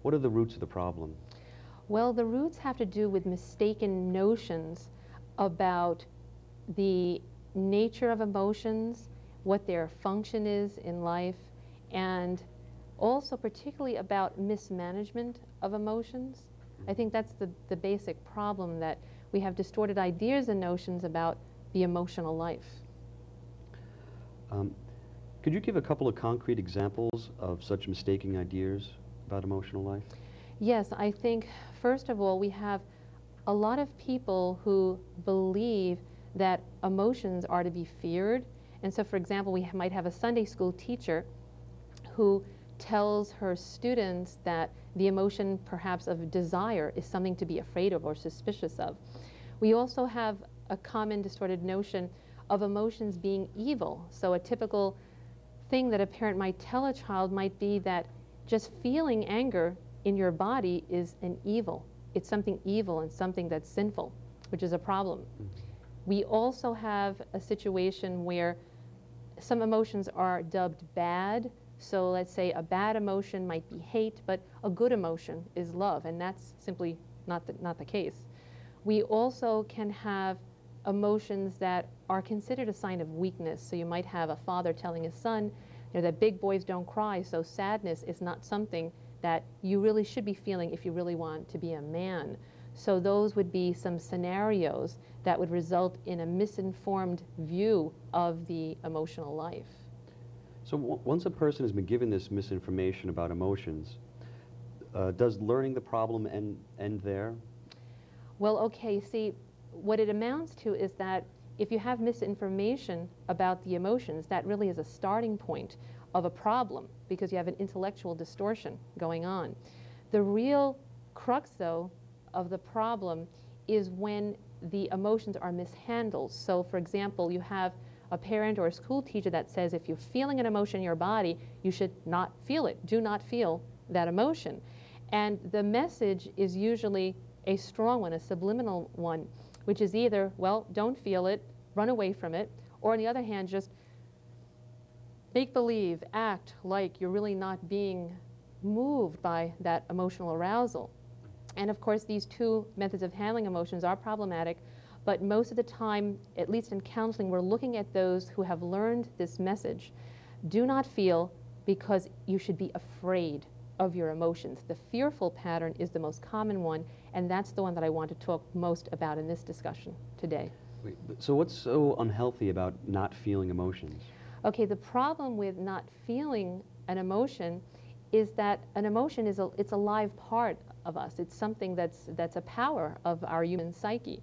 What are the roots of the problem? Well, the roots have to do with mistaken notions about the nature of emotions, what their function is in life, and also particularly about mismanagement of emotions. I think that's the basic problem, that we have distorted ideas and notions about the emotional life. Could you give a couple of concrete examples of such mistaken ideas about emotional life? Yes, I think first of all we have a lot of people who believe that emotions are to be feared. And so, for example, we might have a Sunday school teacher who tells her students that the emotion perhaps of desire is something to be afraid of or suspicious of. We also have a common distorted notion of emotions being evil. So a typical thing that a parent might tell a child might be that just feeling anger in your body is an evil. It's something evil and something that's sinful, which is a problem. We also have a situation where some emotions are dubbed bad. So let's say a bad emotion might be hate, but a good emotion is love, and that's simply not the case. We also can have emotions that are considered a sign of weakness. So you might have a father telling his son, that big boys don't cry, so sadness is not something that you really should be feeling if you really want to be a man. So those would be some scenarios that would result in a misinformed view of the emotional life. So once a person has been given this misinformation about emotions, does learning the problem end there? Well, okay, see, what it amounts to is that if you have misinformation about the emotions, that really is a starting point of a problem, because you have an intellectual distortion going on. The real crux, though, of the problem is when the emotions are mishandled. So, for example, you have a parent or a school teacher that says if you're feeling an emotion in your body, you should not feel it. Do not feel that emotion. And the message is usually a strong one, a subliminal one, which is either, well, don't feel it, run away from it, or on the other hand, just make believe, act like you're really not being moved by that emotional arousal. And of course, these two methods of handling emotions are problematic, but most of the time, at least in counseling, we're looking at those who have learned this message. Do not feel, because you should be afraid of your emotions. The fearful pattern is the most common one, and that's the one that I want to talk most about in this discussion today. Wait, so what's so unhealthy about not feeling emotions? Okay, the problem with not feeling an emotion is that an emotion is it's a live part of us. It's something that's a power of our human psyche.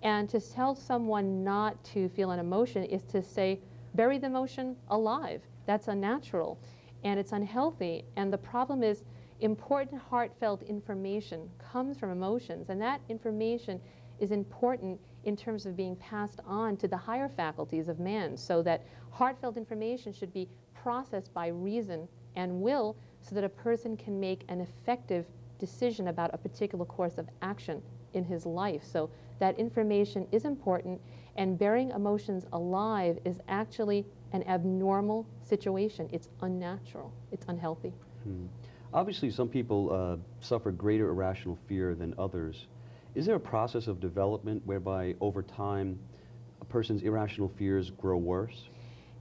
And to tell someone not to feel an emotion is to say, bury the emotion alive. That's unnatural and it's unhealthy. And the problem is, important heartfelt information comes from emotions, and that information is important in terms of being passed on to the higher faculties of man, so that heartfelt information should be processed by reason and will so that a person can make an effective decision about a particular course of action in his life. So that information is important, and burying emotions alive is actually an abnormal situation. It's unnatural. It's unhealthy. Obviously, some people suffer greater irrational fear than others. Is there a process of development whereby over time a person's irrational fears grow worse?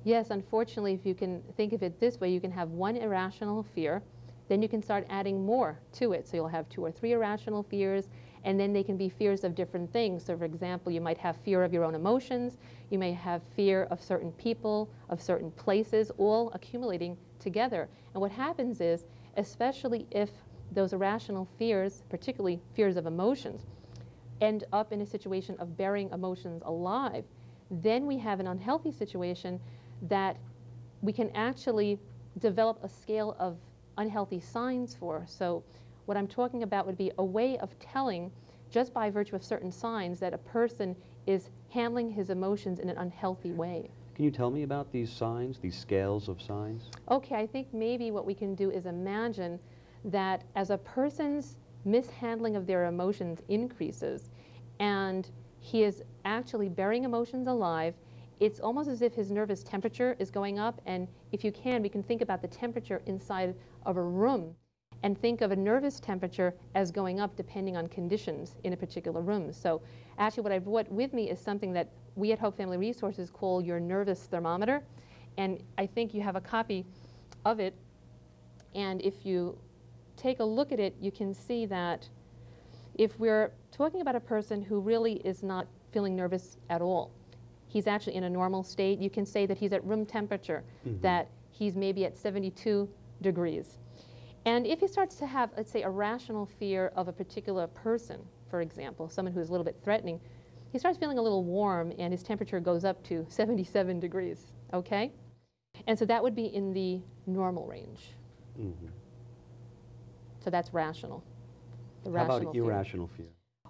Yes, unfortunately, if you can think of it this way, you can have one irrational fear, then you can start adding more to it. So you'll have 2 or 3 irrational fears, and then they can be fears of different things. So for example, you might have fear of your own emotions, you may have fear of certain people, of certain places, all accumulating together. And what happens is, especially if those irrational fears, particularly fears of emotions, end up in a situation of burying emotions alive, then we have an unhealthy situation that we can actually develop a scale of unhealthy signs for. So what I'm talking about would be a way of telling, just by virtue of certain signs, that a person is handling his emotions in an unhealthy way. Can you tell me about these signs, these scales of signs? Okay, I think maybe what we can do is imagine that as a person's mishandling of their emotions increases and he is actually burying emotions alive, it's almost as if his nervous temperature is going up. And if you can, we can think about the temperature inside of a room. and think of a nervous temperature as going up depending on conditions in a particular room. So actually what I brought with me is something that we at Hope Family Resources call your nervous thermometer. And I think you have a copy of it. And if you take a look at it, you can see that if we're talking about a person who really is not feeling nervous at all, he's actually in a normal state, you can say that he's at room temperature, that he's maybe at 72 degrees. And if he starts to have, let's say, a rational fear of a particular person, for example, someone who's a little bit threatening, he starts feeling a little warm and his temperature goes up to 77 degrees, okay? And so that would be in the normal range. So that's rational. How about irrational fear?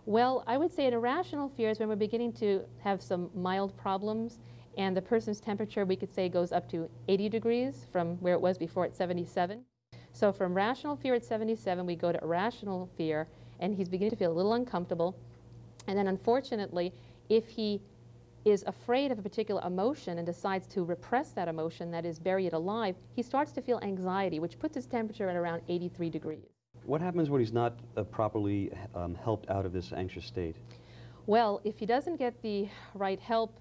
Well, I would say an irrational fear is when we're beginning to have some mild problems and the person's temperature, we could say, goes up to 80 degrees from where it was before at 77. So from rational fear at 77, we go to irrational fear, and he's beginning to feel a little uncomfortable. And then unfortunately, if he is afraid of a particular emotion and decides to repress that emotion, that is, bury it alive, he starts to feel anxiety, which puts his temperature at around 83 degrees. What happens when he's not properly helped out of this anxious state? Well, if he doesn't get the right help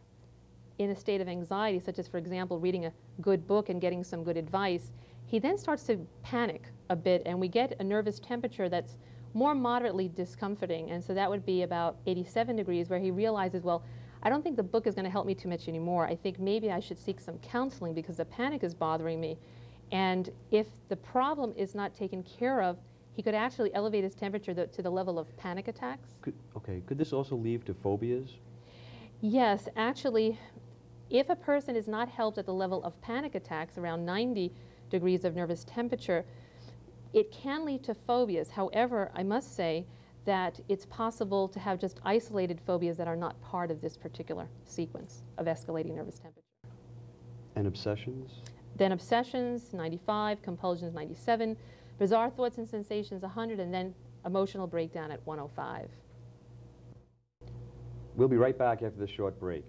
in a state of anxiety, such as, for example, reading a good book and getting some good advice, he then starts to panic a bit, and we get a nervous temperature that's more moderately discomforting. And so that would be about 87 degrees, where he realizes, well, I don't think the book is going to help me too much anymore. I think maybe I should seek some counseling because the panic is bothering me. And if the problem is not taken care of, he could actually elevate his temperature to the level of panic attacks. Could this also lead to phobias? Yes, actually, if a person is not helped at the level of panic attacks, around 90 degrees of nervous temperature, it can lead to phobias. However, I must say that it's possible to have just isolated phobias that are not part of this particular sequence of escalating nervous temperature. And obsessions? Then obsessions, 95, compulsions, 97, bizarre thoughts and sensations, 100, and then emotional breakdown at 105. We'll be right back after this short break.